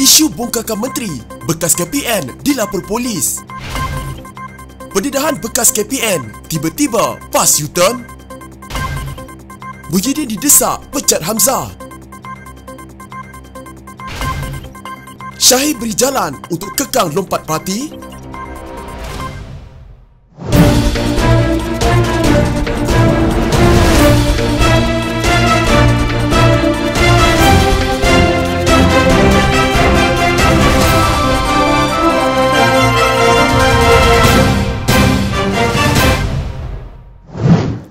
Isu bongkakan menteri bekas KPN dilapor polis. Pendedahan bekas KPN tiba-tiba pas U-turn. Muhyiddin didesak pecat Hamzah. Syahir beri jalan untuk kekang lompat parti.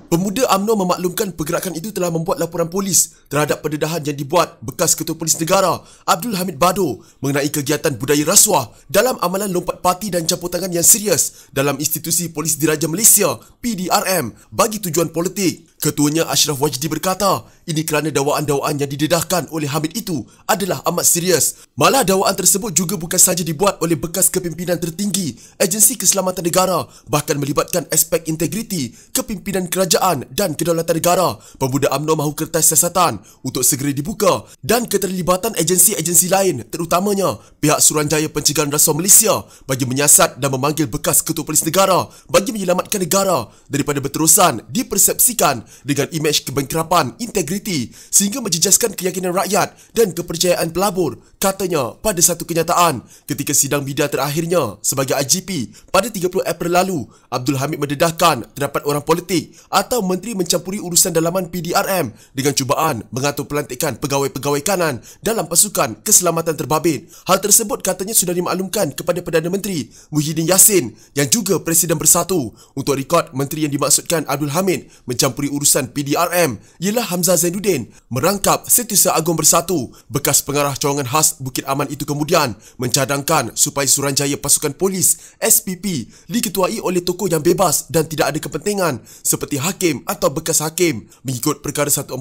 Pemuda UMNO memaklumkan pergerakan itu telah membuat laporan polis terhadap pendedahan yang dibuat bekas Ketua Polis Negara Abdul Hamid Bado mengenai kegiatan budaya rasuah dalam amalan lompat parti dan campur tangan yang serius dalam institusi Polis Diraja Malaysia PDRM bagi tujuan politik. Ketuanya Ashraf Wajdi berkata, ini kerana dakwaan-dakwaan yang didedahkan oleh Hamid itu adalah amat serius. Malah dakwaan tersebut juga bukan sahaja dibuat oleh bekas kepimpinan tertinggi Agensi Keselamatan Negara, bahkan melibatkan aspek integriti kepimpinan kerajaan dan kedaulatan negara. Pemuda UMNO mahu kertas siasatan untuk segera dibuka dan keterlibatan agensi-agensi lain, terutamanya pihak Suruhanjaya Pencegahan Rasuah Malaysia, bagi menyiasat dan memanggil bekas Ketua Polis Negara bagi menyelamatkan negara daripada berterusan dipersepsikan dengan imej kebangkrapan integriti sehingga menjejaskan keyakinan rakyat dan kepercayaan pelabur, katanya pada satu kenyataan ketika sidang media terakhirnya sebagai IGP pada 30 April lalu. Abdul Hamid mendedahkan terdapat orang politik atau menteri mencampuri urusan dalaman PDRM dengan cubaan mengatur pelantikan pegawai-pegawai kanan dalam pasukan keselamatan terbabit. Hal tersebut katanya sudah dimaklumkan kepada Perdana Menteri Muhyiddin Yassin yang juga Presiden Bersatu. Untuk rekod, menteri yang dimaksudkan Abdul Hamid mencampuri urusan PDRM ialah Hamzah Zainuddin, merangkap Setiausaha Agong Bersatu. Bekas pengarah cawangan khas Bukit Aman itu kemudian mencadangkan supaya Suruhanjaya Pasukan Polis SPP diketuai oleh tokoh yang bebas dan tidak ada kepentingan seperti hakim atau bekas hakim. Mengikut perkara 140-3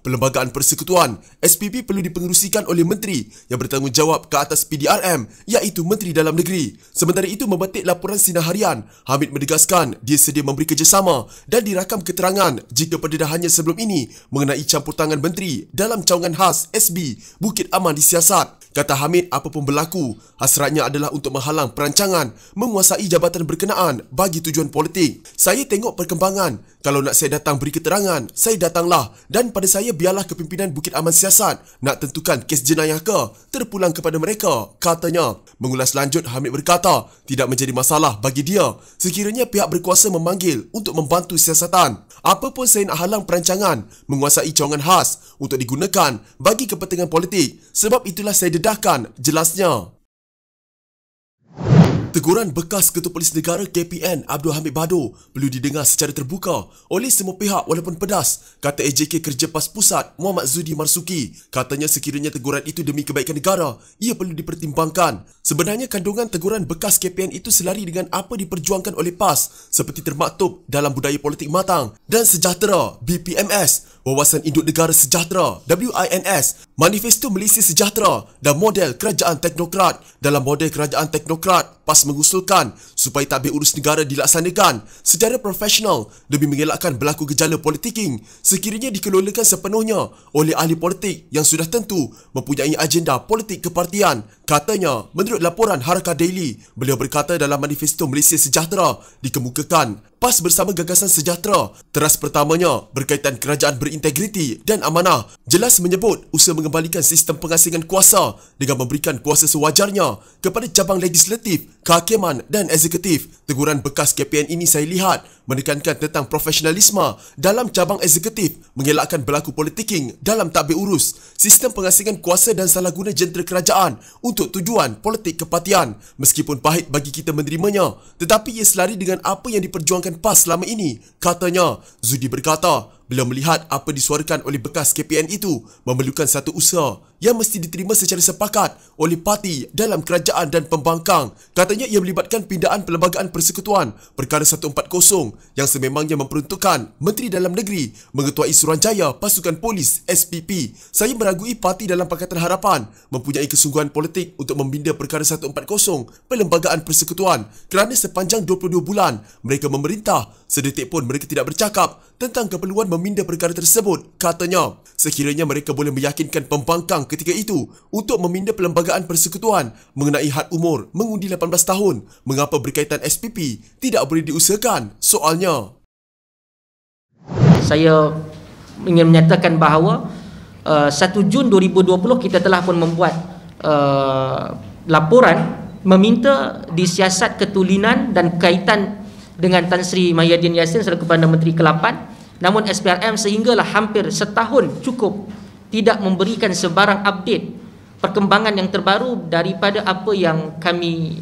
Perlembagaan Persekutuan, SPP perlu dipengerusikan oleh menteri yang bertanggungjawab ke atas PDRM, iaitu Menteri Dalam Negeri. Sementara itu, memetik laporan Sinar Harian, Hamid menegaskan dia sedia memberi kerjasama dan dirakam keterangan jika pendedahannya sebelum ini mengenai campur tangan menteri dalam cawangan khas SB Bukit Aman disiasat. Kata Hamid, apapun berlaku, hasratnya adalah untuk menghalang perancangan menguasai jabatan berkenaan bagi tujuan politik. Saya tengok perkembangan. Kalau nak saya datang beri keterangan, saya datanglah, dan pada saya biarlah kepimpinan Bukit Aman siasat nak tentukan kes jenayah ke terpulang kepada mereka, katanya. Mengulas lanjut, Hamid berkata tidak menjadi masalah bagi dia sekiranya pihak berkuasa memanggil untuk membantu siasatan. Apapun saya nak halang perancangan menguasai cawangan khas untuk digunakan bagi kepentingan politik. Sebab itulah saya dedahkan, jelasnya. Teguran bekas Ketua Polis Negara KPN Abdul Hamid Bado perlu didengar secara terbuka oleh semua pihak walaupun pedas, kata AJK Kerja PAS Pusat Muhammad Zudi Marsuki. Katanya sekiranya teguran itu demi kebaikan negara, ia perlu dipertimbangkan. Sebenarnya kandungan teguran bekas KPN itu selari dengan apa diperjuangkan oleh PAS seperti termaktub dalam Budaya Politik Matang dan Sejahtera BPMS, Wawasan Induk Negara Sejahtera WINS, Manifesto Malaysia Sejahtera dan model kerajaan teknokrat. Dalam model kerajaan teknokrat, PAS mengusulkan supaya tadbir urus negara dilaksanakan secara profesional demi mengelakkan berlaku gejala politiking sekiranya dikelolakan sepenuhnya oleh ahli politik yang sudah tentu mempunyai agenda politik kepartian, katanya. Menurut laporan Harakah Daily, beliau berkata dalam Manifesto Malaysia Sejahtera dikemukakan PAS bersama Gagasan Sejahtera teras pertamanya berkaitan kerajaan berintegriti dan amanah. Jelas menyebut usaha mengembalikan sistem pengasingan kuasa dengan memberikan kuasa sewajarnya kepada cabang legislatif, kehakiman dan eksekutif. Teguran bekas KPN ini saya lihat menekankan tentang profesionalisme dalam cabang eksekutif, mengelakkan berlaku politiking dalam tadbir urus sistem pengasingan kuasa dan salah guna jentera kerajaan untuk tujuan politik kepartian. Meskipun pahit bagi kita menerimanya, tetapi ia selari dengan apa yang diperjuangkan PAS selama ini, katanya. Zudi berkata beliau melihat apa disuarakan oleh bekas KPN itu memerlukan satu usaha yang mesti diterima secara sepakat oleh parti dalam kerajaan dan pembangkang. Katanya ia melibatkan pindaan Perlembagaan Persekutuan Perkara 140 yang sememangnya memperuntukkan Menteri Dalam Negeri mengetuai Suruhanjaya Pasukan Polis SPP. Saya meragui parti dalam Pakatan Harapan mempunyai kesungguhan politik untuk membina Perkara 140 Perlembagaan Persekutuan kerana sepanjang 22 bulan mereka memerintah, sedetik pun mereka tidak bercakap tentang keperluan meminda perkara tersebut, katanya. Sekiranya mereka boleh meyakinkan pembangkang ketika itu untuk meminda Perlembagaan Persekutuan mengenai had umur mengundi 18 tahun, mengapa berkaitan SPP tidak boleh diusahakan? Soalnya, saya ingin menyatakan bahawa 1 Jun 2020 kita telah pun membuat laporan meminta disiasat ketulinan dan kaitan dengan Tan Sri Mahyadin Yassin selaku Perdana Menteri ke-8. Namun SPRM sehinggalah hampir setahun cukup tidak memberikan sebarang update perkembangan yang terbaru daripada apa yang kami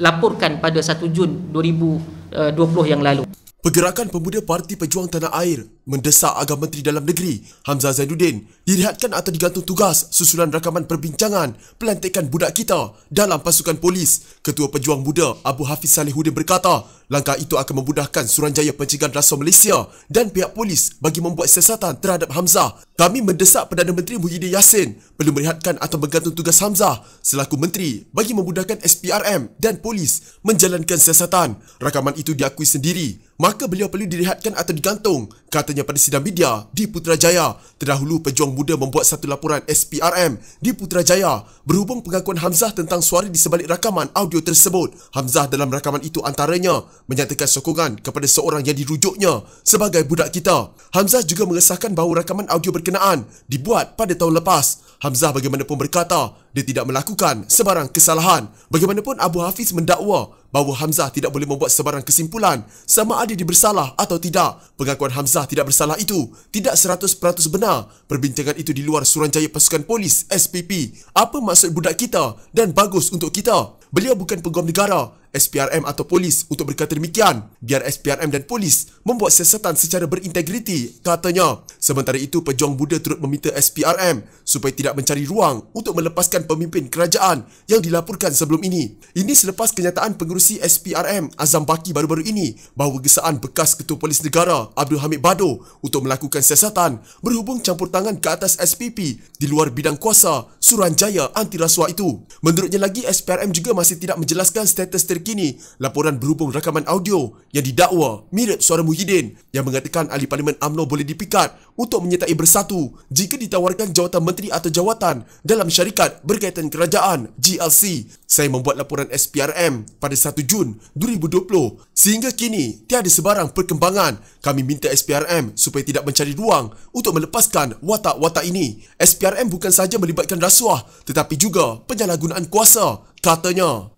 laporkan pada 1 Jun 2020 yang lalu. Pergerakan Pemuda Parti Pejuang Tanah Air mendesak agar Menteri Dalam Negeri Hamzah Zainuddin direhatkan atau digantung tugas susulan rakaman perbincangan pelantikan budak kita dalam pasukan polis. Ketua Pejuang Muda Abu Hafiz Salihuddin berkata, langkah itu akan memudahkan Suruhanjaya Pencegahan Rasuah Malaysia dan pihak polis bagi membuat siasatan terhadap Hamzah. Kami mendesak Perdana Menteri Muhyiddin Yassin perlu merehatkan atau menggantung tugas Hamzah selaku menteri bagi memudahkan SPRM dan polis menjalankan siasatan. Rakaman itu diakui sendiri, maka beliau perlu direhatkan atau digantung, katanya pada sidang media di Putrajaya. Terdahulu Pejuang Muda membuat satu laporan SPRM di Putrajaya berhubung pengakuan Hamzah tentang suara di sebalik rakaman audio tersebut. Hamzah dalam rakaman itu antaranya menyatakan sokongan kepada seorang yang dirujuknya sebagai budak kita. Hamzah juga mengesahkan bahawa rakaman audio berkenaan dibuat pada tahun lepas. Hamzah bagaimanapun berkata dia tidak melakukan sebarang kesalahan. Bagaimanapun Abu Hafiz mendakwa bahawa Hamzah tidak boleh membuat sebarang kesimpulan sama ada dia bersalah atau tidak. Pengakuan Hamzah tidak bersalah itu tidak 100% benar. Perbincangan itu di luar Suruhanjaya Pasukan Polis SPP. Apa maksud budak kita dan bagus untuk kita? Beliau bukan peguam negara, SPRM atau polis untuk berkata demikian. Biar SPRM dan polis membuat siasatan secara berintegriti, katanya. Sementara itu, Pejuang Muda turut meminta SPRM supaya tidak mencari ruang untuk melepaskan pemimpin kerajaan yang dilaporkan sebelum ini. Ini selepas kenyataan pengerusi SPRM Azam Baki baru-baru ini bahawa gesaan bekas Ketua Polis Negara Abdul Hamid Bado untuk melakukan siasatan berhubung campur tangan ke atas SPP di luar bidang kuasa Suruhanjaya anti rasuah itu. Menurutnya lagi, SPRM juga masih tidak menjelaskan status terkini laporan berhubung rakaman audio yang didakwa mirip suara Muhyiddin yang mengatakan ahli Parlimen UMNO boleh dipikat untuk menyertai bersatu jika ditawarkan jawatan menteri atau jawatan dalam syarikat berkaitan kerajaan GLC. Saya membuat laporan SPRM pada 1 Jun 2020. Sehingga kini tiada sebarang perkembangan. Kami minta SPRM supaya tidak mencari ruang untuk melepaskan watak-watak ini. SPRM bukan sahaja melibatkan rasuah tetapi juga penyalahgunaan kuasa, katanya.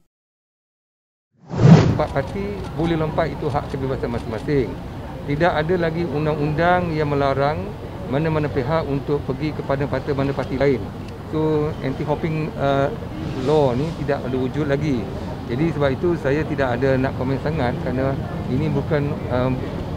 Empat parti boleh lompat, itu hak kebebasan masing-masing. Tidak ada lagi undang-undang yang melarang mana-mana pihak untuk pergi kepada mana parti lain. So anti-hopping law ni tidak ada wujud lagi. Jadi sebab itu saya tidak ada nak komen sangat kerana ini bukan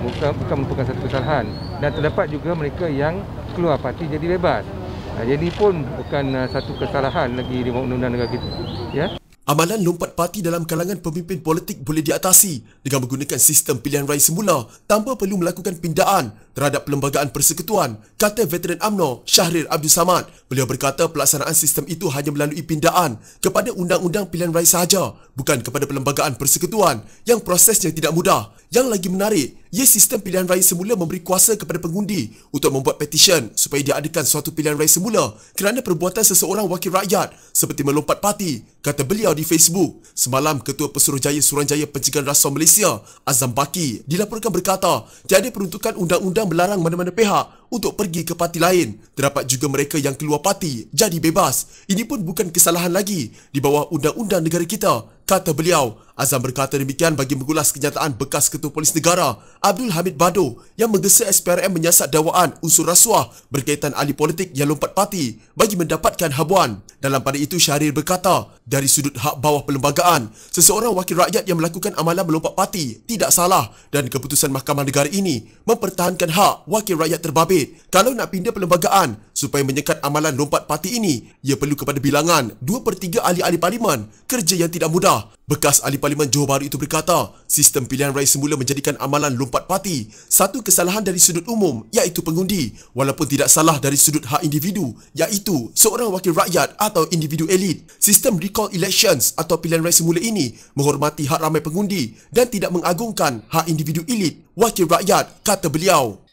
merupakan satu kesalahan. Dan terdapat juga mereka yang keluar parti jadi bebas. Jadi pun bukan satu kesalahan lagi di undang-undang negara kita. Ya. Amalan lompat parti dalam kalangan pemimpin politik boleh diatasi dengan menggunakan sistem pilihan raya semula tanpa perlu melakukan pindaan terhadap Perlembagaan Persekutuan, kata veteran UMNO Syahrir Abdul Samad. Beliau berkata pelaksanaan sistem itu hanya melalui pindaan kepada undang-undang pilihan raya sahaja, bukan kepada Perlembagaan Persekutuan yang prosesnya tidak mudah. Yang lagi menarik, ia sistem pilihan raya semula memberi kuasa kepada pengundi untuk membuat petisyen supaya diadakan suatu pilihan raya semula kerana perbuatan seseorang wakil rakyat seperti melompat parti, kata beliau di Facebook. Semalam, Ketua Pesuruhjaya Suruhanjaya Pencegahan Rasuah Malaysia Azam Baki dilaporkan berkata tiada peruntukan undang-undang melarang mana-mana pihak untuk pergi ke parti lain. Terdapat juga mereka yang keluar parti jadi bebas. Ini pun bukan kesalahan lagi di bawah undang-undang negara kita, kata beliau. Azam berkata demikian bagi mengulas kenyataan bekas Ketua Polis Negara Abdul Hamid Bado yang menggesa SPRM menyiasat dakwaan unsur rasuah berkaitan ahli politik yang lompat parti bagi mendapatkan habuan. Dalam pada itu, Syahrir berkata, dari sudut hak bawah perlembagaan, seseorang wakil rakyat yang melakukan amalan melompat parti tidak salah dan keputusan Mahkamah Negara ini mempertahankan hak wakil rakyat terbabit. Kalau nak pindah perlembagaan supaya menyekat amalan lompat parti ini, ia perlu kepada bilangan 2/3 ahli-ahli parlimen, kerja yang tidak mudah. Bekas ahli Parlimen Johor Bahru itu berkata, sistem pilihan raya semula menjadikan amalan lompat parti satu kesalahan dari sudut umum iaitu pengundi, walaupun tidak salah dari sudut hak individu iaitu seorang wakil rakyat atau individu elit. Sistem recall elections atau pilihan raya semula ini menghormati hak ramai pengundi dan tidak mengagungkan hak individu elit wakil rakyat, kata beliau.